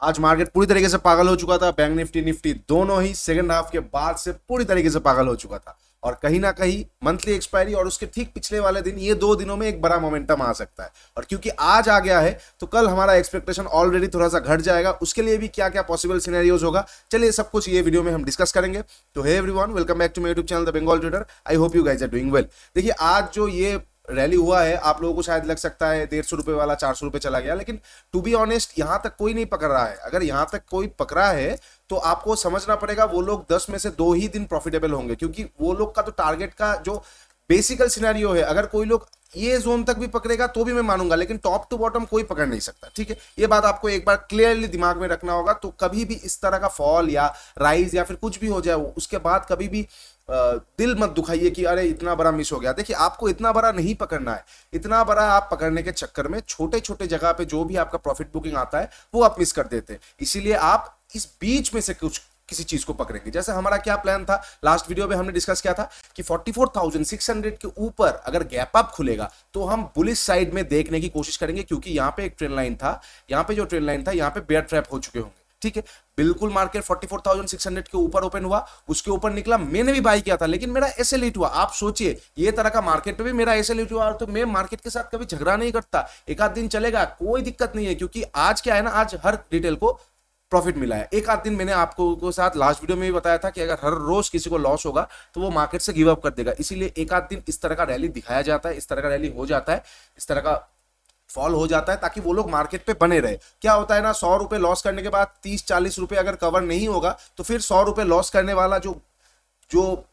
आज मार्केट पूरी तरीके से पागल हो चुका था। बैंक निफ्टी निफ्टी दोनों ही सेकंड हाफ के बाद से पूरी तरीके से पागल हो चुका था और कहीं ना कहीं मंथली एक्सपायरी और उसके ठीक पिछले वाले दिन ये 2 दिनों में एक बड़ा मोमेंटम आ सकता है। और क्योंकि आज आ गया है तो कल हमारा एक्सपेक्टेशन ऑलरेडी थोड़ा सा घट जाएगा। उसके लिए भी क्या क्या पॉसिबल सिनेरियोज होगा, चलिए सब कुछ ये वीडियो में हम डिस्कस करेंगे। तो hey everyone, welcome back to my YouTube channel the Bengal trader. I hope you guys are doing well. देखिए आज जो ये रैली हुआ है, आप लोगों को शायद लग सकता है 150 रुपए वाला 400 रुपए चला गया, लेकिन टू बी ऑनेस्ट यहां तक कोई नहीं पकड़ रहा है। अगर यहां तक कोई पकड़ा है तो आपको समझना पड़ेगा वो लोग 10 में से 2 ही दिन प्रॉफिटेबल होंगे, क्योंकि वो लोग का तो टारगेट का जो बेसिकल सिनेरियो है, अगर कोई लोग ये जोन तक भी पकड़ेगा तो भी मैं मानूंगा, लेकिन टॉप टू बॉटम कोई पकड़ नहीं सकता। ठीक है, ये बात आपको एक बार क्लियरली दिमाग में रखना होगा। तो कभी भी इस तरह का फॉल या राइज या फिर कुछ भी हो जाए उसके बाद कभी भी दिल मत दुखाइए कि अरे इतना बड़ा मिस हो गया। देखिए आपको इतना बड़ा नहीं पकड़ना है। इतना बड़ा आप पकड़ने के चक्कर में छोटे छोटे जगह पे जो भी आपका प्रॉफिट बुकिंग आता है वो आप मिस कर देते हैं। इसीलिए आप इस बीच में से कुछ किसी चीज को पकड़ेंगे। जैसे हमारा क्या प्लान था, लास्ट वीडियो में हमने डिस्कस किया था कि 44,600 के ऊपर अगर गैप अप खुलेगा तो हम बुलिश साइड में देखने की कोशिश करेंगे, क्योंकि यहां पे एक ट्रेंड लाइन था, यहां पे जो ट्रेंड लाइन था यहां पे बेयर ट्रैप हो चुके होंगे। ठीक है, बिल्कुल मार्केट 44,600 के ऊपर ओपन हुआ, उसके ऊपर निकला, मैंने भी बाई किया था, लेकिन मेरा एसएल हिट हुआ। आप सोचिए ये तरह का मार्केट पे भी मेरा एसएल हिट हुआ, तो मैं मार्केट के साथ कभी झगड़ा नहीं करता। एक आध दिन चलेगा, कोई दिक्कत नहीं है, क्योंकि आज क्या है ना, आज हर रिटेल को प्रॉफिट मिला है। एक आध दिन मैंने आपको को साथ लास्ट वीडियो में भी बताया था कि अगर हर रोज किसी को लॉस होगा तो वो मार्केट से गिव अप कर देगा। इसीलिए एक आध दिन इस तरह का रैली दिखाया जाता है, इस तरह का रैली हो जाता है, इस तरह का फॉल हो जाता है, ताकि वो लोग मार्केट पे बने रहे। क्या होता है ना, 100 रुपए लॉस करने के बाद 30-40 रुपए अगर कवर नहीं होगा तो फिर 100 रुपए लॉस करने वाला जो जो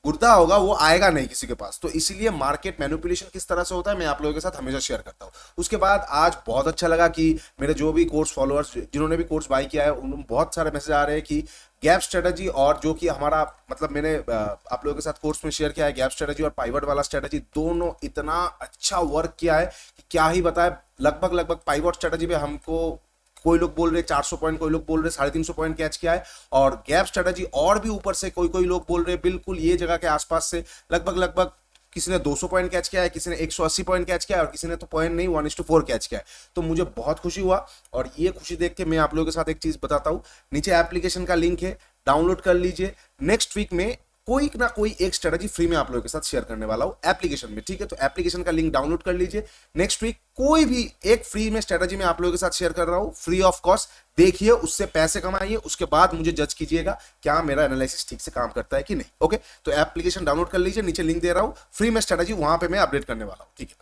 गुर्दा होगा वो आएगा नहीं किसी के पास। तो इसीलिए मार्केट मैनिपुलेशन किस तरह से होता है मैं आप लोगों के साथ हमेशा शेयर करता हूं। उसके बाद आज बहुत अच्छा लगा कि मेरे जो भी कोर्स फॉलोअर्स जिन्होंने भी कोर्स बाय किया है उन बहुत सारे मैसेज आ रहे हैं कि गैप स्ट्रेटजी और जो कि हमारा मतलब मैंने आप लोगों के साथ कोर्स में शेयर किया है, गैप स्ट्रेटजी और पाइवट वाला स्ट्रेटजी दोनों इतना अच्छा वर्क किया है कि क्या ही बताए। लगभग लगभग पाइवट स्ट्रेटजी पे हमको कोई लोग बोल रहे 400 पॉइंट, कोई लोग बोल रहे 350 पॉइंट कैच किया है, और गैप स्ट्रेटजी और भी ऊपर से कोई कोई लोग बोल रहे बिल्कुल ये जगह के आसपास से लगभग लगभग किसी ने 200 पॉइंट कैच किया है, किसी ने 180 पॉइंट कैच किया है, और किसी ने तो पॉइंट नहीं 1:4 कैच किया है। तो मुझे बहुत खुशी हुआ, और ये खुशी देख के मैं आप लोगों के साथ एक चीज बताता हूँ। नीचे एप्लीकेशन का लिंक है, डाउनलोड कर लीजिए। नेक्स्ट वीक में कोई ना कोई एक स्ट्रेटजी फ्री में आप लोगों के साथ शेयर करने वाला हूं एप्लीकेशन में। ठीक है, तो एप्लीकेशन का लिंक डाउनलोड कर लीजिए। नेक्स्ट वीक कोई भी एक फ्री में स्ट्रेटजी में आप लोगों के साथ शेयर कर रहा हूं, फ्री ऑफ कॉस्ट। देखिए, उससे पैसे कमाइए, उसके बाद मुझे जज कीजिएगा क्या मेरा एनालिसिस ठीक से काम करता है कि नहीं। ओके, तो एप्लीकेशन डाउनलोड कर लीजिए, नीचे लिंक दे रहा हूं, फ्री में स्ट्रेटजी वहां पे मैं अपडेट करने वाला हूं। ठीक है,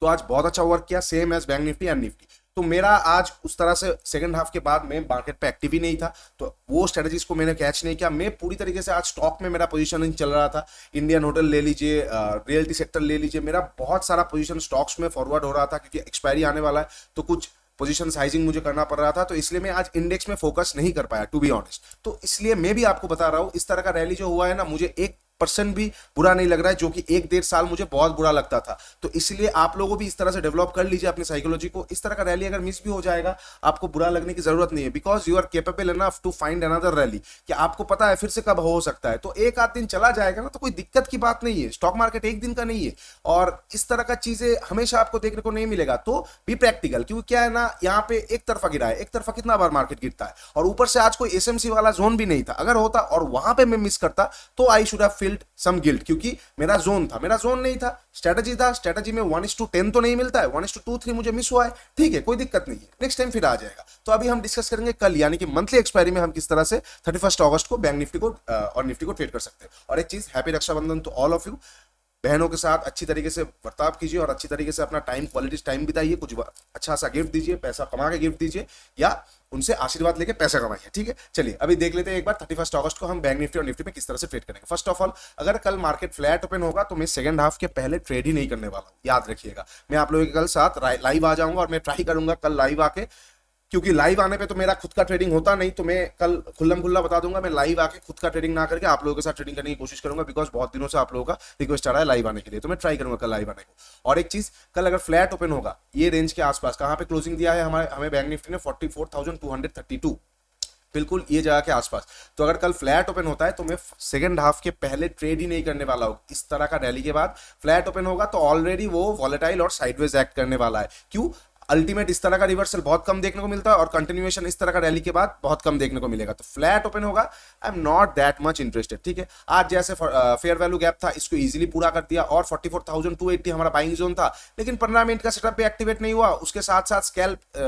तो आज बहुत अच्छा वर्क किया, same as bank Nifty and Nifty. तो मेरा आज उस तरह से सेकंड हाफ के बाद मैं मार्केट पे एक्टिव ही नहीं था, तो वो स्ट्रेटजीज को मैंने कैच नहीं किया। मैं पूरी तरीके से आज स्टॉक में मेरा पोजीशन चल रहा था। इंडियन होटल ले लीजिए, रियल्टी सेक्टर ले लीजिए, मेरा बहुत सारा पोजीशन स्टॉक्स में फॉरवर्ड हो रहा था, क्योंकि एक्सपायरी आने वाला है तो कुछ पोजीशन साइजिंग मुझे करना पड़ रहा था। तो इसलिए मैं आज इंडेक्स में फोकस नहीं कर पाया, टू बी ऑनेस्ट। तो इसलिए मैं भी आपको बता रहा हूं, इस तरह का रैली जो हुआ है ना, मुझे 1% भी बुरा नहीं लग रहा है, जो कि 1-1.5 साल मुझे बहुत बुरा लगता था। तो इसलिए आप लोगों भी इस तरह से डेवलप कर लीजिए अपनी साइकोलॉजी को। इस तरह का रैली अगर मिस भी हो जाएगा, आपको बुरा लगने की जरूरत नहीं है, because you are capable enough to find another rally. कि आपको पता है फिर से कब हो सकता है, तो एक आध दिन चला जाएगा ना, तो कोई दिक्कत की बात नहीं है। स्टॉक मार्केट एक दिन का नहीं है, और इस तरह का चीजें हमेशा आपको देखने को नहीं मिलेगा। तो बी प्रैक्टिकल, क्योंकि क्या है ना, यहाँ पे एक तरफा गिरा है, एक तरफा कितना बार मार्केट गिरता है, और ऊपर से आज कोई एसएमसी वाला जोन भी नहीं था। अगर होता और वहां पे मैं मिस करता तो I should have feeled some guilt, क्योंकि मेरा जोन था, मेरा जोन नहीं था, स्ट्रेटजी था। स्ट्रेटजी में 1:10 तो नहीं मिलता है, 1:2-3 मुझे मिस हुआ है। ठीक है, कोई दिक्कत नहीं है, नेक्स्ट टाइम फिर आ जाएगा। तो अभी हम डिस्कस करेंगे कल, यानी कि मंथली एक्सपायरी में हम किस तरह से 31 अगस्त को बैंक निफ्टी को और निफ्टी को ट्रेड कर सकते हैं। और एक चीज, happy Rakshabandhan to all of you. बहनों के साथ अच्छी तरीके से बर्ताव कीजिए और अच्छी तरीके से अपना टाइम, क्वालिटी टाइम बिताइए। कुछ अच्छा सा गिफ्ट दीजिए, पैसा कमा के गिफ्ट दीजिए, या उनसे आशीर्वाद लेके पैसा कमाइए। ठीक है, चलिए अभी देख लेते हैं एक बार 31 अगस्त को हम बैंक निफ्टी और निफ्टी में किस तरह से ट्रेड करेंगे। फर्स्ट ऑफ ऑल, अगर कल मार्केट फ्लैट ओपन होगा तो मैं सेकंड हाफ के पहले ट्रेड ही नहीं करने वाला हूं, याद रखिएगा। मैं आप लोगों के कल साथ लाइव आ जाऊंगा, और मैं ट्राई करूंगा कल लाइव आके, क्योंकि लाइव आने पे तो मेरा खुद का ट्रेडिंग होता नहीं, तो मैं कल खुल्लम खुल्ला बता दूंगा, मैं लाइव आके खुद का ट्रेडिंग ना करके आप लोगों के साथ ट्रेडिंग करने की कोशिश करूंगा, बिकॉज बहुत दिनों से आप लोगों का रिक्वेस्ट आ रहा है लाइव आने के लिए, तो मैं ट्राई करूंगा कल लाइव आने को। और एक चीज, कल अगर फ्लैट ओपन होगा ये रेंज के आसपास, कहां पे क्लोजिंग दिया है हमें बैंक निफ्टी ने 44,232, बिल्कुल ये जगह के आसपास। तो अगर कल फ्लैट ओपन होता है तो मैं सेकंड हाफ के पहले ट्रेड ही नहीं करने वाला हूं। इस तरह का रैली के बाद फ्लैट ओपन होगा तो ऑलरेडी वो वॉलेटाइल और साइडवेज एक्ट करने वाला है। क्यों? अल्टीमेट इस तरह का रिवर्सल बहुत कम देखने को मिलता है और कंटिन्यूएशन इस तरह का रैली के बाद बहुत कम देखने को मिलेगा। तो फ्लैट ओपन होगा, I am not that much interested, ठीक है। आज जैसे फेयर वैल्यू गैप था, इसको इजीली पूरा कर दिया और 44,280 हमारा बाइंग जोन था, लेकिन 15 मिनट का सेटअप भी एक्टिवेट नहीं हुआ, उसके साथ साथ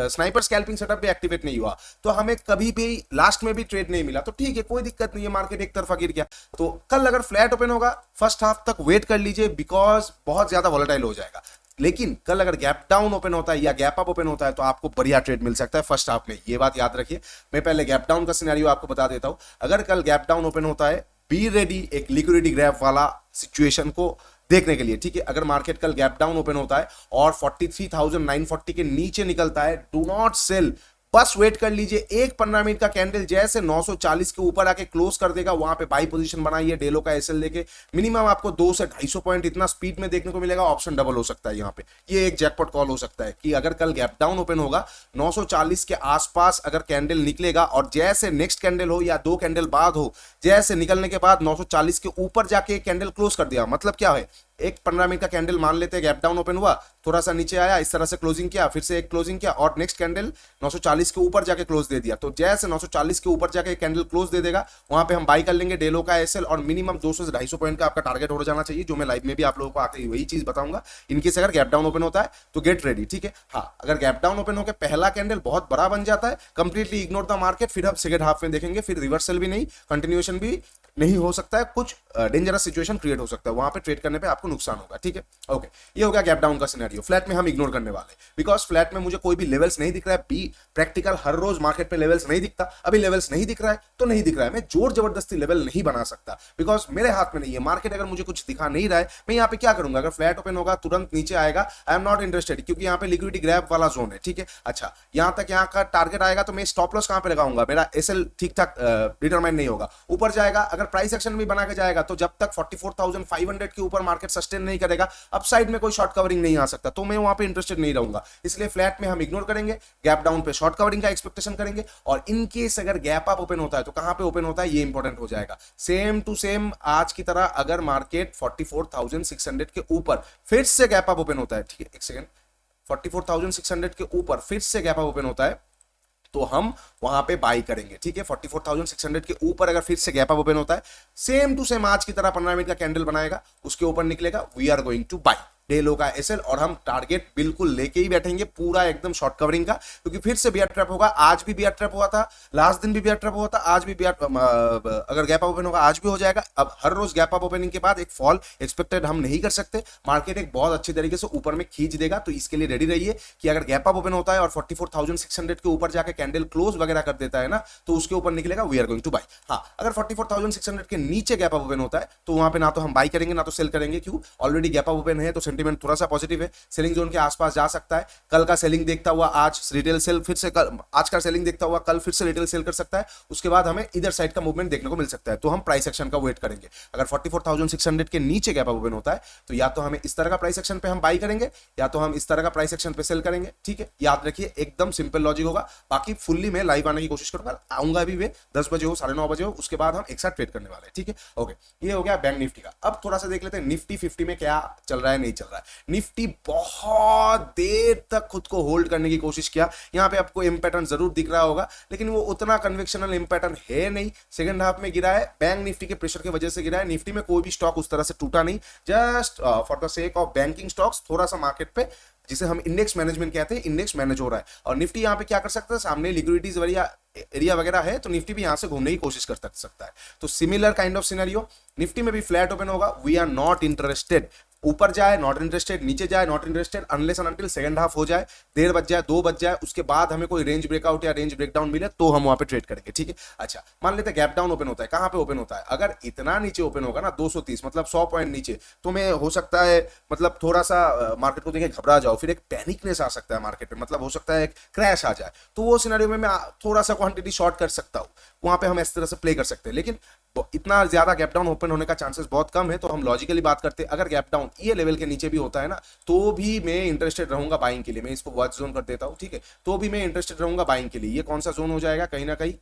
स्नाइपर स्कैल्पिंग सेटअप भी एक्टिवेट नहीं हुआ, तो हमें कभी भी लास्ट में भी ट्रेड नहीं मिला। तो ठीक है, कोई दिक्कत नहीं है, मार्केट एक तरफा गिर गया। तो कल अगर फ्लैट ओपन होगा, फर्स्ट हाफ तक वेट कर लीजिए, बिकॉज बहुत ज्यादा वॉलेटाइल हो जाएगा। लेकिन कल अगर गैप डाउन ओपन होता है या गैप अप ओपन होता है तो आपको बढ़िया ट्रेड मिल सकता है फर्स्ट हाफ में, ये बात याद रखिए। मैं पहले गैप डाउन का सिनेरियो आपको बता देता हूं। अगर कल गैप डाउन ओपन होता है, बी रेडी एक लिक्विडिटी ग्रैब वाला सिचुएशन को देखने के लिए, ठीक है। अगर मार्केट कल गैप डाउन ओपन होता है और 43,940 के नीचे निकलता है, डू नॉट सेल, बस वेट कर लीजिए। एक 15 मिनट का कैंडल जैसे 940 के ऊपर आके क्लोज कर देगा, वहां पे बाई पोजीशन बनाइए, डेलो का एसएल लेके मिनिमम आपको 2 से 250 पॉइंट इतना स्पीड में देखने को मिलेगा। ऑप्शन डबल हो सकता है यहाँ पे, ये एक जैकपॉट कॉल हो सकता है कि अगर कल गैप डाउन ओपन होगा, 940 के आसपास अगर कैंडल निकलेगा और जैसे नेक्स्ट कैंडल हो या 2 कैंडल बाद हो, जैसे निकलने के बाद 940 के ऊपर जाके कैंडल क्लोज कर दिया, मतलब क्या है, एक 15 मिनट का कैंडल मान लेते हैं, गैप डाउन ओपन हुआ, थोड़ा सा नीचे आया, इस तरह से क्लोजिंग किया, फिर से एक क्लोजिंग किया और नेक्स्ट कैंडल 940 के ऊपर जाके क्लोज दे दिया। तो जैसे 940 के ऊपर जाके कैंडल क्लोज दे देगा, वहां पे हम बाई कर लेंगे डेलो का एसएल और मिनिमम 200 से 250 पॉइंट का आपका टारगेट हो जाना चाहिए, जो मैं लाइव में भी आप लोगों को आके वही चीज बताऊंगा। इनकेस अगर गैप डाउन ओपन होता है तो गेट रेडी, ठीक है। हाँ, अगर गैप डाउन ओपन होकर पहला कैंडल बहुत बड़ा बन जाता है, कंप्लीटली इग्नोर द मार्केट, फिर हम सेकंड हाफ में देखेंगे, फिर रिवर्सल भी नहीं, कंटिन्यूएशन भी नहीं हो सकता है, कुछ डेंजरस सिचुएशन क्रिएट हो सकता है, वहां पे ट्रेड करने पे आपको नुकसान होगा, ठीक है। ओके, ये हो गया गैप डाउन का सिनेरियो। फ्लैट में हम इग्नोर करने वाले, बिकॉज फ्लैट में मुझे कोई भी लेवल्स नहीं दिख रहा है। बी प्रैक्टिकल, हर रोज मार्केट पे लेवल्स नहीं दिखता, अभी लेवल्स नहीं दिख रहा है तो नहीं दिख रहा है, मैं जोर जबरदस्ती लेवल नहीं बना सकता, बिकॉज मेरे हाथ में नहीं है। मार्केट अगर मुझे कुछ दिखा नहीं रहा है, मैं यहाँ पे क्या करूंगा, अगर फ्लैट ओपन होगा तुरंत नीचे आएगा, आई एम नॉट इंटरेस्टेड, क्योंकि यहाँ पे लिक्विडिटी ग्रैब वाला जोन है, ठीक है। अच्छा, यहाँ तक यहाँ का टारगेट आएगा तो मैं स्टॉप लॉस कहां पे लगाऊंगा, मेरा एसएल ठीक ठाक डिटरमाइन नहीं होगा। ऊपर जाएगा, अगर प्राइस एक्शन भी बना के जाएगा तो जब तक 44,500 के ऊपर मार्केट सस्टेन नहीं करेगा, अपसाइड में कोई शॉर्ट कवरिंग नहीं आ सकता, तो मैं वहां पे इंटरेस्टेड नहीं रहूंगा। इसलिए फ्लैट में हम इग्नोर करेंगे, गैप डाउन पे शॉर्ट कवरिंग का एक्सपेक्टेशन करेंगे। और इन केस अगर गैप अप ओपन होता है तो कहां पे ओपन होता है, ये इंपॉर्टेंट हो जाएगा। सेम टू सेम आज की तरह अगर मार्केट 44,600 के ऊपर फिर से गैप अप ओपन होता है, ठीक है, एक सेकंड, 44,600 के ऊपर फिर से गैप अप ओपन होता है तो हम वहां पे बाई करेंगे, ठीक है। 44,600 के ऊपर अगर फिर से गैप अप ओपन होता है, सेम टू सेम आज की तरह 15 मिनट का कैंडल बनाएगा, उसके ऊपर निकलेगा, we are going to buy day low का एसएल, और हम टारगेट बिल्कुल लेके ही बैठेंगे पूरा एकदम शॉर्ट कवरिंग का, क्योंकि फिर से बियर ट्रैप होगा। आज भी बियर ट्रैप हुआ था, लास्ट दिन भी बियर ट्रैप हुआ था, आज भी बियर, अगर गैप अप ओपन होगा आज भी हो जाएगा। अब हर रोज गैप अप ओपनिंग के बाद एक फॉल एक्सपेक्टेड हम नहीं कर सकते, मार्केट एक बहुत अच्छी तरीके से ऊपर में खींच देगा। तो इसके लिए रेडी रहिए कि अगर गैप अप ओपन होता है और 44,600 के ऊपर जाके कैंडल क्लोज वगैरह कर देता है ना, तो उसके ऊपर निकलेगा we are going to buy. हाँ, अगर 44,600 के नीचे गैप अप ओपन होता है तो वहां पे ना तो हम बाई करेंगे ना तो सेल करेंगे, क्यों, ऑलरेडी गैप अप ओपन है तो सेंटीमेंट थोड़ा सा पॉजिटिव है, सेलिंग जोन के आसपास जा सकता है। कल का सेलिंग देखता हुआ आज रिटेल सेल फिर से, आज का सेलिंग देखता हुआ कल फिर से रिटेल सेल कर सकता है, उसके बाद हमें इधर साइड का मूवमेंट देखने को मिल सकता है, तो हम प्राइस एक्शन का वेट करेंगे। अगर 44,600 के नीचे गैप अप ओपन होता है तो या तो हमें इस तरह का प्राइस एक्शन पे हम बाई करेंगे या तो हम इस तरह का प्राइस एक्शन पे सेल करेंगे, ठीक है। याद रखिए, एकदम सिंपल लॉजिक होगा। बाकी फुल्ली मैं लाइव आने की कोशिश करूंगा, आऊंगा भी, वे 10 बजे हो 9:30 बजे हो, उसके बाद हम एक साथ ट्रेड करने वाले हैं, ठीक है। ओके, ये हो गया बैंक निफ्टी का। अब थोड़ा सा देख लेते हैं निफ्टी 50 में क्या चल रहा है, नहीं चल रहा है। निफ्टी बहुत देर तक खुद को होल्ड करने की कोशिश किया, यहां पे आपको एम पैटर्न जरूर दिख रहा होगा, लेकिन वो उतना कन्वेक्शनल एम पैटर्न है नहीं। सेकंड हाफ में गिरा है, बैंक निफ्टी के प्रेशर की वजह से गिरा है। निफ्टी में कोई भी स्टॉक उस तरह से टूटा नहीं, just for the sake of banking stocks थोड़ा सा मार्केट पे, जिसे हम इंडेक्स मैनेजमेंट कहते हैं, इंडेक्स मैनेज हो रहा है। और निफ्टी यहाँ पे क्या कर सकता है, सामने लिक्विडिटीज एरिया वगैरह है तो निफ्टी भी यहां से घूमने की कोशिश कर सकता है। तो similar kind of scenario Nifty में भी फ्लैट ओपन होगा, वी आर नॉट इंटरेस्टेड। ऊपर जाए नॉट इंटरेस्टेड, नीचे जाए not interested, unless and until second half हो जाए, 1:30 बज जाए, 2 बज जाए, उसके बाद हमें कोई रेंज ब्रेकआउट या रेंज ब्रेकडाउन मिले तो हम वहां पे ट्रेड करेंगे, ठीक है। अच्छा, मान लेते हैं गैप डाउन ओपन होता है, कहां पे ओपन होता है, अगर इतना नीचे ओपन होगा ना 230 मतलब 100 पॉइंट नीचे, तो मैं हो सकता है मतलब थोड़ा सा मार्केट को देखे घबरा जाओ, फिर एक पैनिकनेस आ सकता है मार्केट में, मतलब हो सकता है एक क्रैश आ जाए, तो वो सिनेरियो में मैं थोड़ा सा क्वांटिटी शॉर्ट कर सकता हूं, वहां पे हम इस तरह से प्ले कर सकते हैं। लेकिन इतना ज्यादा गैप डाउन ओपन होने का चांसेस बहुत कम है, तो हम लॉजिकली बात करते हैं, अगर गैप डाउन ये लेवल के नीचे भी होता है ना, तो भी मैं इंटरेस्टेड रहूंगा बाइंग के लिए। मैं इसको वॉच जोन कर देता हूं, ठीक है, तो भी मैं इंटरेस्टेड रहूंगा बाइंग के लिए। ये कौन सा जोन हो जाएगा, कहीं ना कहीं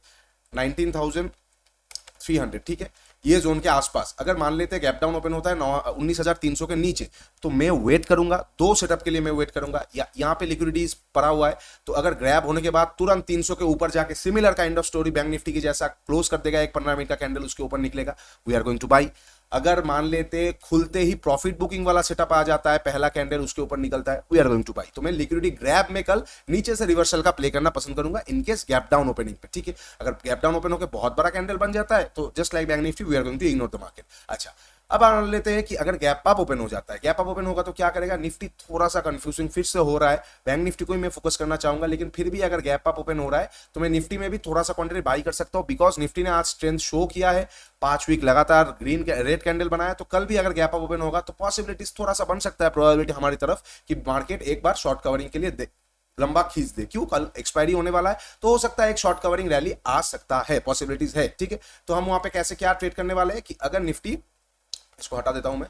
19,300, ठीक है। ये जोन के आसपास अगर मान लेते हैं गैप डाउन ओपन होता है 19,300 के नीचे, तो मैं वेट करूंगा, 2 सेटअप के लिए मैं वेट करूंगा। या यहाँ पे लिक्विडिटी पड़ा हुआ है, तो अगर ग्रैब होने के बाद तुरंत 300 के ऊपर जाके similar kind of story bank Nifty की जैसा क्लोज कर देगा, एक 15 मिनट का कैंडल उसके ऊपर निकलेगा, we are going to buy. अगर मान लेते खुलते ही प्रॉफिट बुकिंग वाला सेटअप आ जाता है, पहला कैंडल उसके ऊपर निकलता है, we are going to buy. तो मैं लिक्विडिटी ग्रैब में कल नीचे से रिवर्सल का प्ले करना पसंद करूंगा इनकेस गैप डाउन ओपनिंग पे, ठीक है। अगर गैप डाउन ओपन होकर बहुत बड़ा कैंडल बन जाता है तो just like bank Nifty we are going to ignore the market. अच्छा, अब मान लेते हैं कि अगर गैप अप ओपन हो जाता है, गैप अप ओपन होगा तो क्या करेगा, निफ्टी थोड़ा सा कंफ्यूजिंग फिर से हो रहा है, बैंक निफ्टी को ही मैं फोकस करना चाहूंगा, लेकिन फिर भी अगर गैप अप ओपन हो रहा है तो मैं निफ्टी में भी थोड़ा सा क्वांटिटी बाई कर सकता हूं, बिकॉज निफ्टी ने आज स्ट्रेंथ शो किया है, 5 वीक लगातार ग्रीन रेड कैंडल बनाया, तो कल भी अगर गैप अप ओपन होगा तो पॉसिबिलिटीज थोड़ा सा बन सकता है, प्रोबेबिलिटी हमारी तरफ कि मार्केट एक बार शॉर्ट कवरिंग के लिए लंबा खींच दे। क्यों, कल एक्सपायरी होने वाला है, तो हो सकता है एक शॉर्ट कवरिंग रैली आ सकता है, पॉसिबिलिटीज है, ठीक है। तो हम वहां पे कैसे क्या ट्रेड करने वाले हैं कि अगर निफ्टी, इसको हटा देता हूं मैं,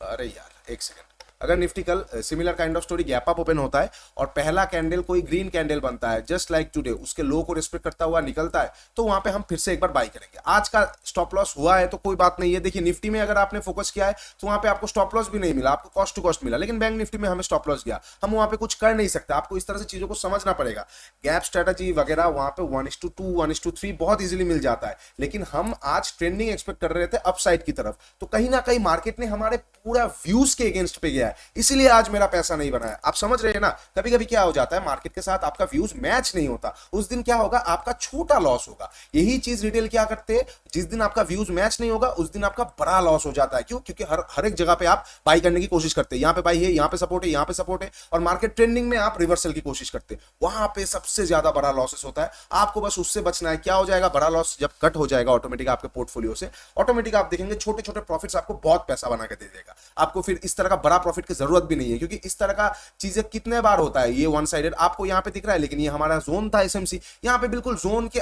अरे यार एक सेकंड, अगर निफ्टी कल similar kind of story gap up open होता है और पहला कैंडल कोई ग्रीन कैंडल बनता है जस्ट लाइक टुडे, उसके लो को रिस्पेक्ट करता हुआ निकलता है, तो वहां पे हम फिर से एक बार बाई करेंगे। आज का स्टॉप लॉस हुआ है तो कोई बात नहीं है, देखिए निफ्टी में अगर आपने फोकस किया है तो वहां पे आपको स्टॉप लॉस भी नहीं मिला, आपको कॉस्ट टू कॉस्ट मिला, लेकिन बैंक निफ्टी में हमें स्टॉप लॉस गया, हम वहां पे कुछ कर नहीं सकते। आपको इस तरह से चीजों को समझना पड़ेगा, गैप स्ट्रेटजी वगैरह वहां पे 1:2 1:3 बहुत इजीली मिल जाता है, लेकिन हम आज ट्रेंडिंग एक्सपेक्ट कर रहे थे अपसाइड की तरफ, तो कहीं ना कहीं मार्केट ने हमारे पूरा व्यूज के अगेंस्ट पे गया है, इसीलिए आज मेरा पैसा नहीं बना है। आप समझ रहे हैं ना, कभी कभी क्या हो जाता है मार्केट के साथ आपका व्यूज मैच नहीं होता, उस दिन क्या होगा, आपका छोटा लॉस होगा। यही चीज रिटेल क्या करते हैं, जिस दिन आपका व्यूज मैच नहीं होगा उस दिन आपका बड़ा लॉस हो जाता है। क्यों, क्योंकि हर एक जगह पे आप बाई करने की कोशिश करते हैं, यहाँ पे बाई है, यहाँ पे सपोर्ट है, यहाँ पे सपोर्ट है, और मार्केट ट्रेंडिंग में आप रिवर्सल की कोशिश करते हैं, वहां पे सबसे ज्यादा बड़ा लॉसेस होता है। आपको बस उससे बचना है। क्या हो जाएगा, बड़ा लॉस जब कट हो जाएगा ऑटोमेटिक आपके पोर्टफोलियो से, ऑटोमेटिक आप देखेंगे छोटे छोटे प्रॉफिट्स आपको बहुत पैसा बना के दे देगा। आपको फिर इस तरह का बड़ा प्रॉफिट की जरूरत भी नहीं है, क्योंकि इस तरह का चीजें कितने बार होता है, ये वन साइडेड आपको यहां पे दिख रहा है, लेकिन ये हमारा जोन था एसएमसी, यहां पे बिल्कुल जोन के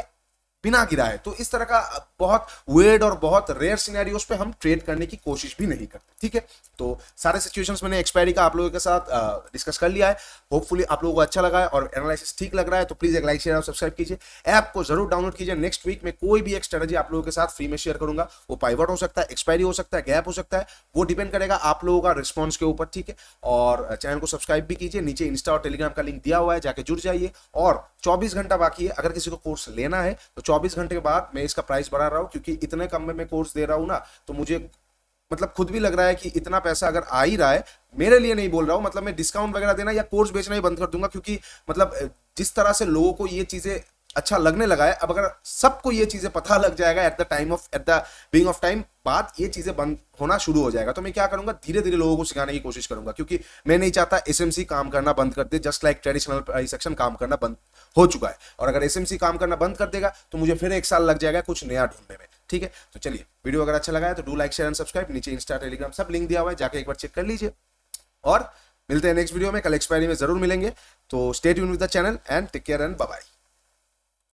बिना गिरा है। तो इस तरह का बहुत वेड और बहुत रेयर सिनेरियोस पे हम ट्रेड करने की कोशिश भी नहीं करते, ठीक है। तो सारे सिचुएशंस मैंने एक्सपायरी का आप लोगों के साथ डिस्कस कर लिया है, होपफुली आप लोगों को अच्छा लगा है और एनालिसिस ठीक लग रहा है, तो प्लीज एक लाइक शेयर और सब्सक्राइब कीजिए, ऐप को जरूर डाउनलोड कीजिए। नेक्स्ट वीक में कोई भी एक स्ट्रेटजी आप लोगों के साथ फ्री में शेयर करूंगा, वो पाइवट हो सकता है, एक्सपायरी हो सकता है, गैप हो सकता है, वो डिपेंड करेगा आप लोगों का रिस्पॉन्स के ऊपर, ठीक है। और चैनल को सब्सक्राइब भी कीजिए, नीचे इंस्टा और टेलीग्राम का लिंक दिया हुआ है, जाके जुड़ जाइए। और 24 घंटा बाकी है, अगर किसी को कोर्स लेना है तो 24 घंटे के बाद मैं इसका प्राइस बढ़ा रहा हूं, क्योंकि इतने कम में मैं कोर्स दे रहा हूं ना, तो मुझे मतलब खुद भी लग रहा है कि इतना पैसा अगर आ ही रहा है, मेरे लिए नहीं बोल रहा हूं, मतलब मैं डिस्काउंट वगैरह देना या कोर्स बेचना ही बंद कर दूंगा, क्योंकि मतलब जिस तरह से लोगों को ये चीजें अच्छा लगने लगा है, अब अगर सबको ये चीजें पता लग जाएगा at the beginning of time, बाद ये चीजें बंद होना शुरू हो जाएगा। तो मैं क्या करूंगा, धीरे धीरे लोगों को सिखाने की कोशिश करूंगा, क्योंकि मैं नहीं चाहता एसएमसी काम करना बंद कर दे, just like traditional price action काम करना बंद हो चुका है। और अगर एसएमसी काम करना बंद कर देगा तो मुझे फिर 1 साल लग जाएगा कुछ नया ढूंढने में, ठीक है। तो चलिए, वीडियो अगर अच्छा लगा है तो do like share and subscribe, नीचे इंस्टा टेलीग्राम सब लिंक दिया हुआ है, जाके एक बार चेक कर लीजिए। और मिलते हैं नेक्स्ट वीडियो में, कल एक्सपायरी में जरूर मिलेंगे। तो stay tuned with the channel and take care and bye bye.